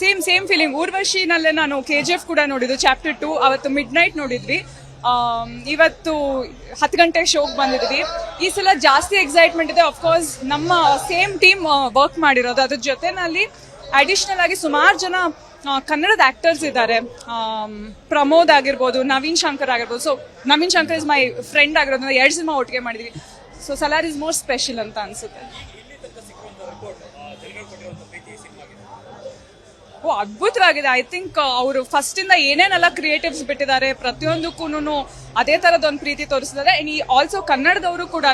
Same feeling. ಊರ್ವಶಿನಲ್ಲೇ ನಾನು KGF ಕೂಡ ನೋಡಿದ್ದು, ಚಾಪ್ಟರ್ 2 ಅವತ್ತು ಮಿಡ್ ನೈಟ್ ನೋಡಿದ್ವಿ. ಇವತ್ತು 10 ಗಂಟೆ ಶೋಗೆ ಬಂದಿದ್ವಿ. ಈ ಸಲ ಜಾಸ್ತಿ ಎಕ್ಸೈಟ್ಮೆಂಟ್ ಇದೆ. ಅಫ್ಕೋರ್ಸ್ ನಮ್ಮ ಸೇಮ್ ಟೀಮ್ ವರ್ಕ್ ಮಾಡಿರೋದು. ಅದ್ರ ಜೊತೆನಲ್ಲಿ ಅಡಿಷನಲ್ ಆಗಿ ಸುಮಾರು ಜನ ಕನ್ನಡದ ಆಕ್ಟರ್ಸ್ ಇದ್ದಾರೆ. ಪ್ರಮೋದ್ ಆಗಿರ್ಬೋದು, ನವೀನ್ ಶಂಕರ್ ಆಗಿರ್ಬೋದು. So Naveen Shankar is my friend ಆಗಿರೋದ್ರಿಂದ 2 ಸಿನಿಮಾ ಒಟ್ಟಿಗೆ ಮಾಡಿದ್ವಿ. So Salaar is more special ಅಂತ ಅನ್ಸುತ್ತೆ. ಅದ್ಭುತವಾಗಿದೆ. ಐ ಥಿಂಕ್ ಅವರು ಫಸ್ಟ್ ಇಂದ ಏನೇನೆಲ್ಲ ಕ್ರಿಯೇಟಿವ್ಸ್ ಬಿಟ್ಟಿದ್ದಾರೆ, ಪ್ರತಿಯೊಂದಕ್ಕೂ ಅದೇ ತರದ ಒಂದು ಪ್ರೀತಿ ತೋರಿಸಿದ್ದಾರೆ. ಈ ಆಲ್ಸೋ ಕನ್ನಡದವರು ಕೂಡ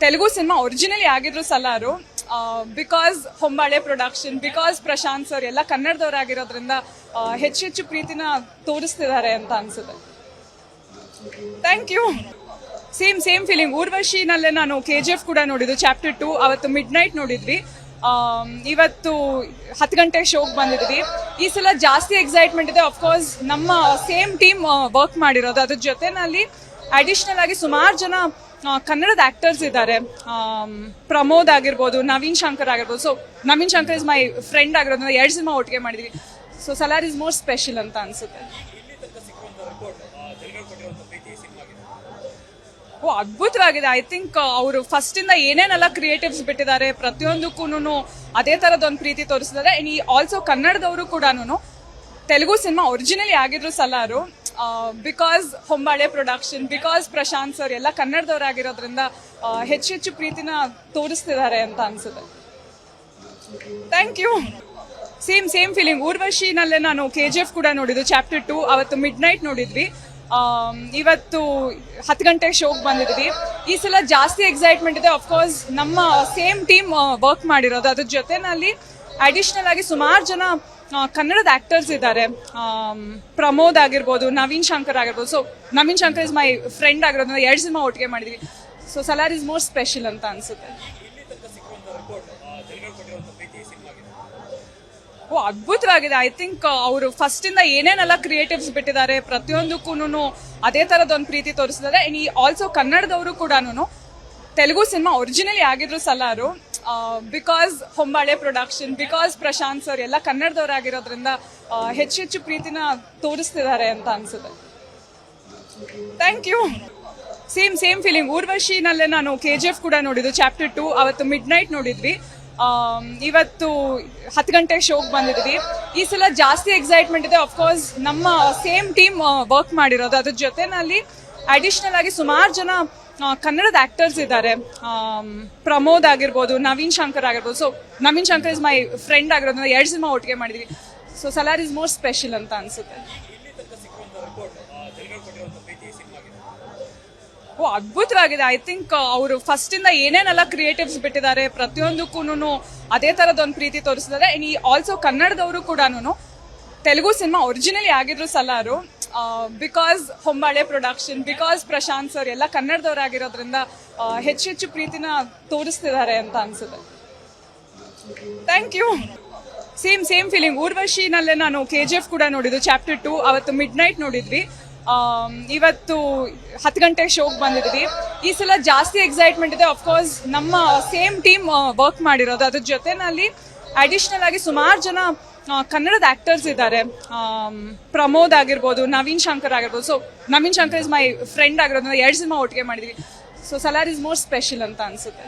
ತೆಲುಗು ಸಿನಿಮಾ ಒರಿಜಿನಲಿ ಆಗಿದ್ರು Salaar, because Hombale production, because Prashanth sir ಎಲ್ಲ ಕನ್ನಡದವರಾಗಿರೋದ್ರಿಂದ ಹೆಚ್ಚು ಪ್ರೀತಿನ ತೋರಿಸ್ತಿದ್ದಾರೆ ಅಂತ ಅನ್ಸುತ್ತೆ. Thank you. Same feeling. ಊರ್ವಶಿನಲ್ಲೇ ನಾನು KGF ಕೂಡ ನೋಡಿದ್ದು, ಚಾಪ್ಟರ್ 2 ಅವತ್ತು ಮಿಡ್ ನೈಟ್ ನೋಡಿದ್ವಿ. ಇವತ್ತು 10 ಗಂಟೆ ಶೋಗೆ ಬಂದಿದ್ವಿ. ಈ ಸಲ ಜಾಸ್ತಿ ಎಕ್ಸೈಟ್ಮೆಂಟ್ ಇದೆ. ಅಫ್ಕೋರ್ಸ್ ನಮ್ಮ ಸೇಮ್ ಟೀಮ್ ವರ್ಕ್ ಮಾಡಿರೋದು. ಅದ್ರ ಜೊತೆನಲ್ಲಿ ಅಡಿಷನಲ್ ಆಗಿ ಸುಮಾರು ಜನ ಕನ್ನಡದ ಆಕ್ಟರ್ಸ್ ಇದ್ದಾರೆ. ಪ್ರಮೋದ್ ಆಗಿರ್ಬೋದು, ನವೀನ್ ಶಂಕರ್ ಆಗಿರ್ಬೋದು. So Naveen Shankar is my friend ಆಗಿರೋದ್ರಿಂದ 2 ಸಿನಿಮಾ ಒಟ್ಟಿಗೆ ಮಾಡಿದ್ವಿ. So Salaar is more special ಅಂತ ಅನ್ಸುತ್ತೆ. ಅದ್ಭುತವಾಗಿದೆ. ಐ ಥಿಂಕ್ ಅವರು ಫಸ್ಟ್ ಇಂದ ಏನೇನೆಲ್ಲ ಕ್ರಿಯೇಟಿವ್ಸ್ ಬಿಟ್ಟಿದ್ದಾರೆ, ಪ್ರತಿಯೊಂದಕ್ಕೂ ಅದೇ ತರದ ಒಂದು ಪ್ರೀತಿ ತೋರಿಸಿದ್ದಾರೆ. ಈ ಆಲ್ಸೋ ಕನ್ನಡದವರು ಕೂಡ ತೆಲುಗು ಸಿನಿಮಾ ಒರಿಜಿನಲಿ ಆಗಿದ್ರು Salaar, because Hombale production, because Prashanth sir ಎಲ್ಲ ಕನ್ನಡದವರಾಗಿರೋದ್ರಿಂದ ಹೆಚ್ಚು ಪ್ರೀತಿನ ತೋರಿಸ್ತಿದ್ದಾರೆ ಅಂತ ಅನ್ಸುತ್ತೆ. Thank you. Same feeling. ಊರ್ವಶಿನಲ್ಲೇ ನಾನು KGF ಕೂಡ ನೋಡಿದ್ದು, ಚಾಪ್ಟರ್ 2 ಅವತ್ತು ಮಿಡ್ ನೈಟ್ ನೋಡಿದ್ವಿ. ಇವತ್ತು 10 ಗಂಟೆ ಶೋಗೆ ಬಂದಿದ್ವಿ. ಈ ಸಲ ಜಾಸ್ತಿ ಎಕ್ಸೈಟ್ಮೆಂಟ್ ಇದೆ. ಅಫ್ಕೋರ್ಸ್ ನಮ್ಮ ಸೇಮ್ ಟೀಮ್ ವರ್ಕ್ ಮಾಡಿರೋದು. ಅದ್ರ ಜೊತೆನಲ್ಲಿ ಅಡಿಷನಲ್ ಆಗಿ ಸುಮಾರು ಜನ ಕನ್ನಡದ ಆಕ್ಟರ್ಸ್ ಇದ್ದಾರೆ. ಪ್ರಮೋದ್ ಆಗಿರ್ಬೋದು, ನವೀನ್ ಶಂಕರ್ ಆಗಿರ್ಬೋದು. So Naveen Shankar is my friend ಆಗಿರೋದ್ರಿಂದ 2 ಸಿನಿಮಾ ಒಟ್ಟಿಗೆ ಮಾಡಿದ್ವಿ. So Salaar is more special ಅಂತ ಅನ್ಸುತ್ತೆ. ಅದ್ಭುತವಾಗಿದೆ. ಐ ಥಿಂಕ್ ಅವರು ಫಸ್ಟ್ ಇಂದ ಏನೇನೆಲ್ಲ ಕ್ರಿಯೇಟಿವ್ಸ್ ಬಿಟ್ಟಿದ್ದಾರೆ, ಪ್ರತಿಯೊಂದಕ್ಕೂ ಅದೇ ತರದ ಒಂದು ಪ್ರೀತಿ ತೋರಿಸಿದ್ದಾರೆ. ಈ ಆಲ್ಸೋ ಕನ್ನಡದವರು ಕೂಡ ತೆಲುಗು ಸಿನಿಮಾ ಒರಿಜಿನಲಿ ಆಗಿದ್ರು Salaar, because Hombale production, because Prashanth sir ಎಲ್ಲ ಕನ್ನಡದವರಾಗಿರೋದ್ರಿಂದ ಹೆಚ್ಚು ಪ್ರೀತಿನ ತೋರಿಸ್ತಿದ್ದಾರೆ ಅಂತ ಅನ್ಸುತ್ತೆ. Thank you. Same feeling. ಊರ್ವಶಿನಲ್ಲೇ ನಾನು KGF ಕೂಡ ನೋಡಿದ್ದು, ಚಾಪ್ಟರ್ 2 ಅವತ್ತು ಮಿಡ್ ನೈಟ್ ನೋಡಿದ್ವಿ. ಇವತ್ತು 10 ಗಂಟೆ ಶೋಗೆ ಬಂದಿದ್ವಿ. ಈ ಸಲ ಜಾಸ್ತಿ ಎಕ್ಸೈಟ್ಮೆಂಟ್ ಇದೆ. ಅಫ್ಕೋರ್ಸ್ ನಮ್ಮ ಸೇಮ್ ಟೀಮ್ ವರ್ಕ್ ಮಾಡಿರೋದು. ಅದ್ರ ಜೊತೆನಲ್ಲಿ ಅಡಿಷನಲ್ ಆಗಿ ಸುಮಾರು ಜನ ಕನ್ನಡದ ಆಕ್ಟರ್ಸ್ ಇದ್ದಾರೆ. ಪ್ರಮೋದ್ ಆಗಿರ್ಬೋದು, ನವೀನ್ ಶಂಕರ್ ಆಗಿರ್ಬೋದು. So Naveen Shankar is my friend ಆಗಿರೋದ್ರಿಂದ 2 ಸಿನಿಮಾ ಒಟ್ಟಿಗೆ ಮಾಡಿದ್ವಿ. So Salaar is more special ಅಂತ ಅನ್ಸುತ್ತೆ. ಅದ್ಭುತವಾಗಿದೆ. ಐ ಥಿಂಕ್ ಅವರು ಫಸ್ಟ್ ಇಂದ ಏನೇನೆಲ್ಲ ಕ್ರಿಯೇಟಿವ್ಸ್ ಬಿಟ್ಟಿದ್ದಾರೆ, ಪ್ರತಿಯೊಂದಕ್ಕೂ ಅದೇ ತರದ ಒಂದು ಪ್ರೀತಿ ತೋರಿಸಿದ್ದಾರೆ. ಈ ಆಲ್ಸೋ ಕನ್ನಡದವರು ಕೂಡ ತೆಲುಗು ಸಿನಿಮಾ ಒರಿಜಿನಲಿ ಆಗಿದ್ರು Salaar, because Hombale production, because Prashanth sir ಎಲ್ಲ ಕನ್ನಡದವರಾಗಿರೋದ್ರಿಂದ ಹೆಚ್ಚು ಪ್ರೀತಿನ ತೋರಿಸ್ತಿದ್ದಾರೆ ಅಂತ ಅನ್ಸುತ್ತೆ. Thank you. Same feeling. ಊರ್ವಶಿನಲ್ಲೇ ನಾನು KGF ಕೂಡ ನೋಡಿದ್ದು, ಚಾಪ್ಟರ್ 2 ಅವತ್ತು ಮಿಡ್ ನೈಟ್ ನೋಡಿದ್ವಿ. ಇವತ್ತು 10 ಗಂಟೆ ಶೋಗೆ ಬಂದಿದ್ವಿ. ಈ ಸಲ ಜಾಸ್ತಿ ಎಕ್ಸೈಟ್ಮೆಂಟ್ ಇದೆ. ಅಫ್ಕೋರ್ಸ್ ನಮ್ಮ ಸೇಮ್ ಟೀಮ್ ವರ್ಕ್ ಮಾಡಿರೋದು. ಅದ್ರ ಜೊತೆನಲ್ಲಿ ಅಡಿಷನಲ್ ಆಗಿ ಸುಮಾರು ಜನ ಕನ್ನಡದ ಆಕ್ಟರ್ಸ್ ಇದ್ದಾರೆ. ಪ್ರಮೋದ್ ಆಗಿರ್ಬೋದು, ನವೀನ್ ಶಂಕರ್ ಆಗಿರ್ಬೋದು. So Naveen Shankar is my friend ಆಗಿರೋದ್ರಿಂದ 2 ಸಿನಿಮಾ ಒಟ್ಟಿಗೆ ಮಾಡಿದ್ವಿ. So Salaar is more special ಅಂತ ಅನ್ಸುತ್ತೆ.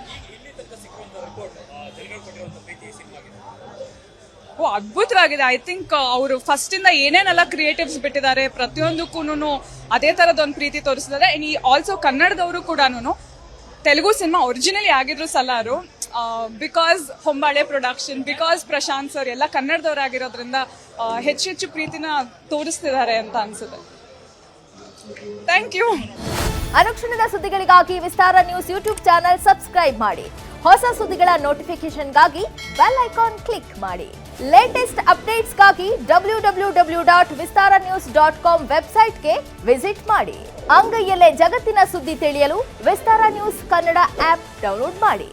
ಅದ್ಭುತವಾಗಿದೆ. ಐ ಥಿಂಕ್ ಅವರು ಫಸ್ಟ್ ಇಂದ ಏನೇನೆಲ್ಲ ಕ್ರಿಯೇಟಿವ್ಸ್ ಬಿಟ್ಟಿದ್ದಾರೆ, ಪ್ರತಿಯೊಂದಕ್ಕೂ ಅದೇ ತರದ ಒಂದು ಪ್ರೀತಿ ತೋರಿಸಿದ್ದಾರೆ. ಈ ಆಲ್ಸೋ ಕನ್ನಡದವರು ಕೂಡ ತೆಲುಗು ಸಿನಿಮಾ ಒರಿಜಿನಲಿ ಆಗಿದ್ರು Salaar, because Hombale production, because Prashanth sir ಎಲ್ಲ ಕನ್ನಡದವರಾಗಿರೋದ್ರಿಂದ ಹೆಚ್ಚು ಪ್ರೀತಿನ ತೋರಿಸ್ತಿದ್ದಾರೆ ಅಂತ ಅನ್ಸುತ್ತೆ. Thank you. ಅನುಕ್ಷಣದ ಸುದ್ದಿಗಳಿಗಾಗಿ Vistara news YouTube channel subscribe ಮಾಡಿ. ಹೊಸ ಸುದ್ದಿಗಳ ನೋಟಿಫಿಕೇಶನ್ಗಾಗಿ ಬೆಲ್ ಐಕಾನ್ ಕ್ಲಿಕ್ ಮಾಡಿ. ಲೇಟೆಸ್ಟ್ ಅಪ್ಡೇಟ್ಸ್ಗಾಗಿ www.vistaranews.com ವೆಬ್ಸೈಟ್ಗೆ ವಿಸಿಟ್ ಮಾಡಿ. ಅಂಗೈಯಲ್ಲೇ ಜಗತ್ತಿನ ಸುದ್ದಿ ತಿಳಿಯಲು Vistara news Kannada app download ಮಾಡಿ.